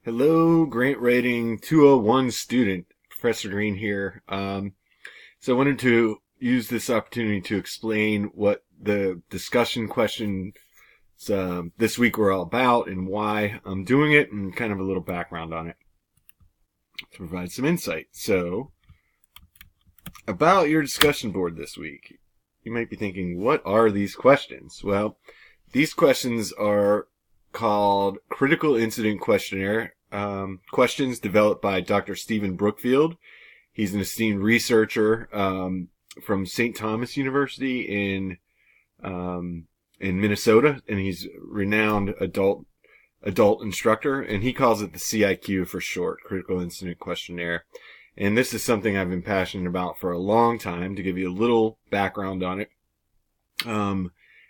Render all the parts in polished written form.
Hello, Grant Rating 201 student, Professor Green here. So I wanted to use this opportunity to explain what the discussion questions this week were all about and why I'm doing it, and kind of a little background on it to provide some insight. So, about your discussion board this week, you might be thinking, what are these questions? Well, these questions are called Critical Incident Questionnaire questions developed by Dr. Stephen Brookfield. He's an esteemed researcher from St. Thomas University in Minnesota, and he's a renowned adult instructor, and he calls it the CIQ for short, Critical Incident Questionnaire. And this is something I've been passionate about for a long time. To give you a little background on it,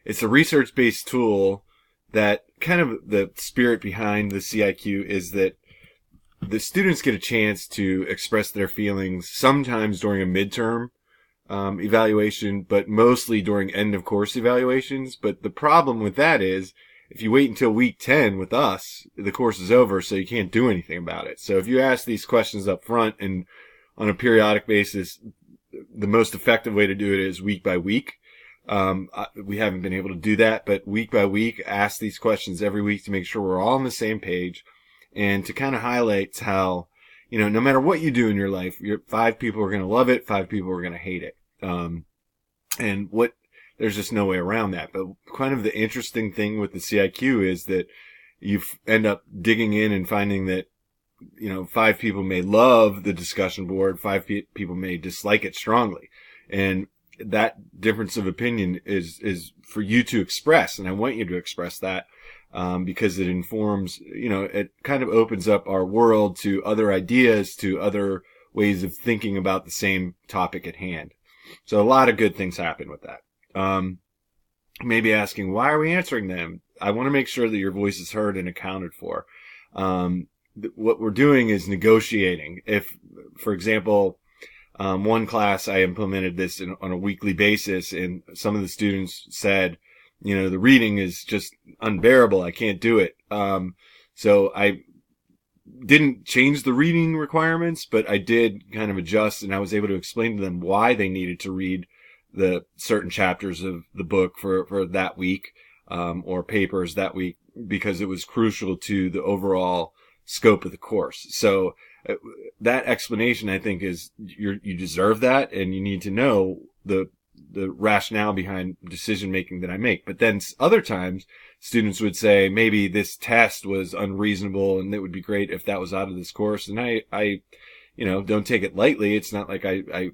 it's a research-based tool that kind of the spirit behind the CIQ is that the students get a chance to express their feelings sometimes during a midterm evaluation, but mostly during end of course evaluations. But the problem with that is if you wait until week 10 with us, the course is over, so you can't do anything about it. So if you ask these questions up front and on a periodic basis, the most effective way to do it is week by week. We haven't been able to do that, but week by week, ask these questions every week to make sure we're all on the same page and to kind of highlight how, no matter what you do in your life, 5 people are going to love it, 5 people are going to hate it. There's just no way around that. But kind of the interesting thing with the CIQ is that you end up digging in and finding that, 5 people may love the discussion board, 5 people may dislike it strongly. And that difference of opinion is for you to express. And I want you to express that, because it informs, it kind of opens up our world to other ideas, to other ways of thinking about the same topic at hand. So a lot of good things happen with that. Maybe asking, why are we answering them? I want to make sure that your voice is heard and accounted for. What we're doing is negotiating. If, for example, one class I implemented this on a weekly basis, and some of the students said, the reading is just unbearable. I can't do it. So I didn't change the reading requirements, but I did kind of adjust, and I was able to explain to them why they needed to read the certain chapters of the book for that week, or papers that week, because it was crucial to the overall scope of the course. So that explanation, I think, is you deserve that, and you need to know the rationale behind decision making that I make. But then other times students would say, maybe this test was unreasonable and it would be great if that was out of this course. And I don't take it lightly. It's not like I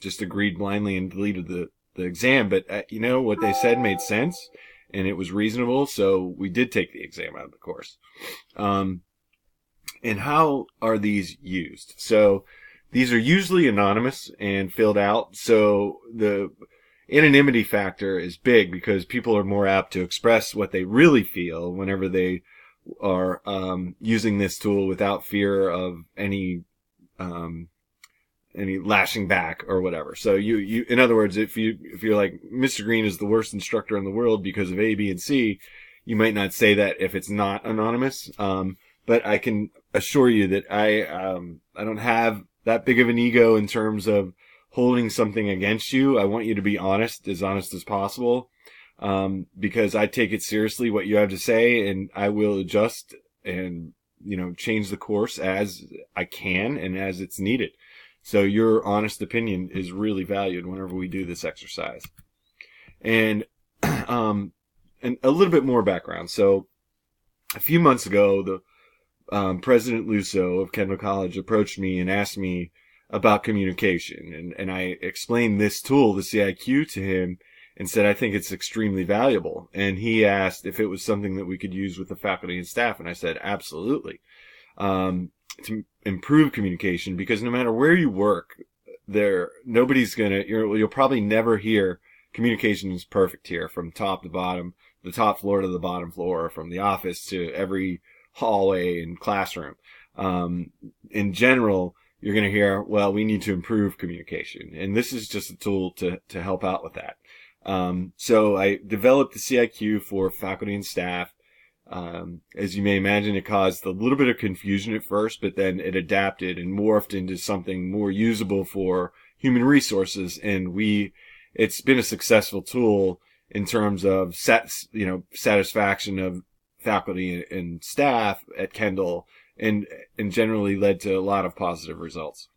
just agreed blindly and deleted the exam, but what they said made sense and it was reasonable. So we did take the exam out of the course. And how are these used? So these are usually anonymous and filled out. So the anonymity factor is big because people are more apt to express what they really feel whenever they are using this tool without fear of any lashing back or whatever. So you in other words, if you're like, Mr. Green is the worst instructor in the world because of A, B, and C, you might not say that if it's not anonymous. But I can assure you that I don't have that big of an ego in terms of holding something against you. I want you to be honest as possible, because I take it seriously what you have to say, and I will adjust and change the course as I can and as it's needed. So your honest opinion is really valued whenever we do this exercise. And and a little bit more background. So a few months ago, the President Lusso of Kendall College approached me and asked me about communication. And I explained this tool, the CIQ, to him and said, I think it's extremely valuable. And he asked if it was something that we could use with the faculty and staff. And I said, absolutely. To improve communication, because no matter where you work, nobody's you'll probably never hear communication is perfect here from top to bottom, the top floor to the bottom floor, from the office to every hallway and classroom. In general, you're going to hear, well, we need to improve communication. And this is just a tool to help out with that. So I developed the CIQ for faculty and staff. As you may imagine, it caused a little bit of confusion at first, but then it adapted and morphed into something more usable for human resources. And it's been a successful tool in terms of satisfaction of faculty and staff at Kendall, and generally led to a lot of positive results.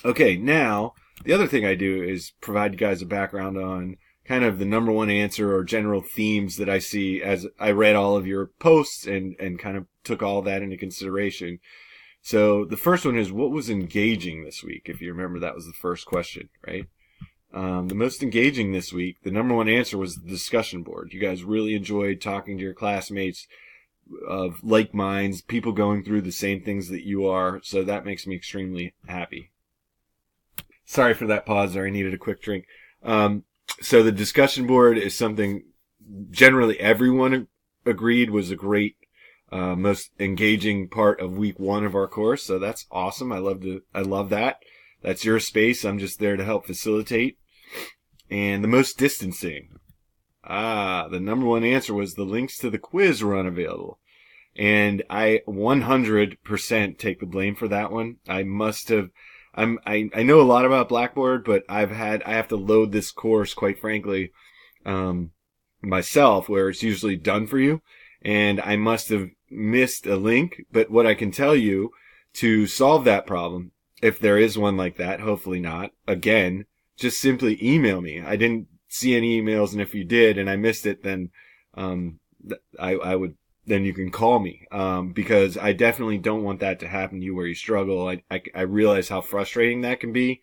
Okay, now the other thing I do is provide you guys a background on kind of the number one answer or general themes that I see as I read all of your posts and kind of took all of that into consideration. So the first one is, what was engaging this week? If you remember, that was the first question, right? The most engaging this week, the number one answer was the discussion board. You guys really enjoyed talking to your classmates of like minds, people going through the same things that you are. So that makes me extremely happy. Sorry for that pause there. I needed a quick drink. So the discussion board is something generally everyone agreed was a great, most engaging part of week one of our course. So that's awesome. I love that. That's your space. I'm just there to help facilitate. And the most distancing. The number one answer was the links to the quiz were unavailable. And I 100% take the blame for that one. I know a lot about Blackboard, but I have to load this course, quite frankly, myself, where it's usually done for you. And I must have missed a link. But what I can tell you to solve that problem, if there is one like that, hopefully not, again, just simply email me. I didn't see any emails, and if you did and I missed it, then then you can call me, because I definitely don't want that to happen to you where you struggle. I realize how frustrating that can be.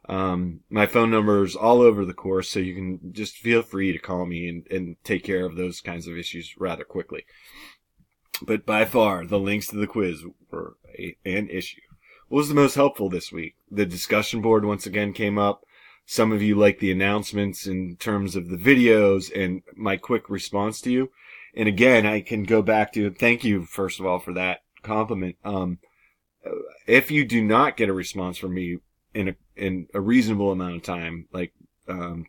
My phone number is all over the course, so you can just feel free to call me and take care of those kinds of issues rather quickly. But by far, the links to the quiz were an issue. What was the most helpful this week? The discussion board once again came up. Some of you liked the announcements in terms of the videos and my quick response to you. And again, I can go back to thank you, first of all, for that compliment. If you do not get a response from me in a reasonable amount of time, like, the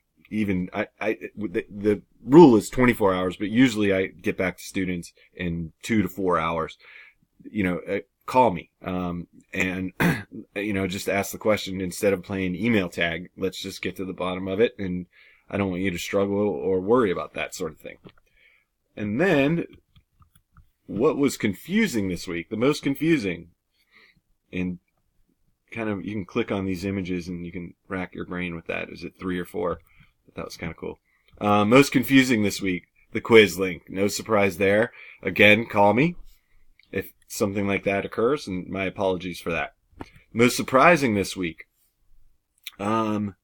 rule is 24 hours, but usually I get back to students in 2 to 4 hours. Call me, and, just ask the question instead of playing email tag. Let's just get to the bottom of it. And I don't want you to struggle or worry about that sort of thing. And then, what was confusing this week? The most confusing, and kind of, you can click on these images and you can rack your brain with that. Is it 3 or 4? That was kind of cool. Most confusing this week, the quiz link. No surprise there. Again, call me if something like that occurs, and my apologies for that. Most surprising this week, that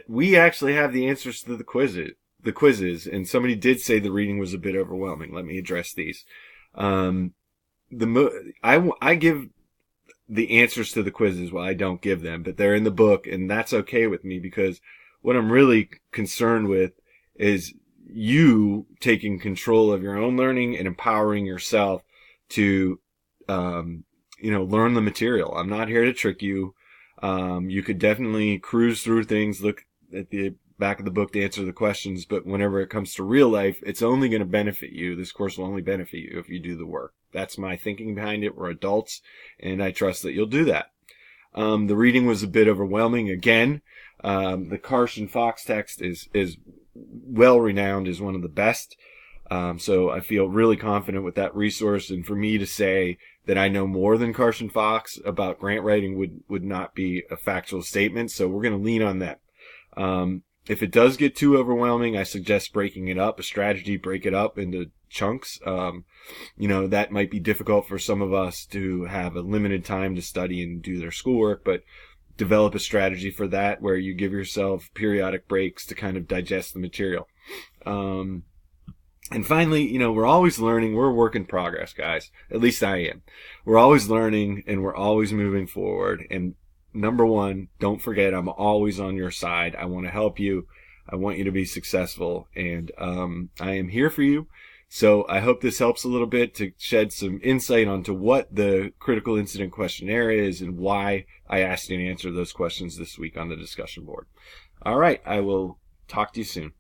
we actually have the answers to the quizzes, and somebody did say the reading was a bit overwhelming. Let me address these. I give the answers to the quizzes. Well, I don't give them, but they're in the book, and that's okay with me, because what I'm really concerned with is you taking control of your own learning and empowering yourself to, learn the material. I'm not here to trick you. You could definitely cruise through things, look at the back of the book to answer the questions, but whenever it comes to real life, it's only going to benefit you. This course will only benefit you if you do the work. That's my thinking behind it. We're adults, and I trust that you'll do that. The reading was a bit overwhelming. Again, the Carson Fox text is well renowned as one of the best. So I feel really confident with that resource. And for me to say that I know more than Carson Fox about grant writing would not be a factual statement. So we're going to lean on that. If it does get too overwhelming, I suggest breaking it up, a strategy, break it up into chunks. That might be difficult for some of us to have a limited time to study and do their schoolwork, but develop a strategy for that where you give yourself periodic breaks to kind of digest the material. And finally, we're always learning. We're a work in progress, guys. At least I am. We're always learning and we're always moving forward. And number one, don't forget, I'm always on your side. I want to help you. I want you to be successful. And I am here for you. So I hope this helps a little bit to shed some insight onto what the critical incident questionnaire is and why I asked you to answer those questions this week on the discussion board. All right. I will talk to you soon.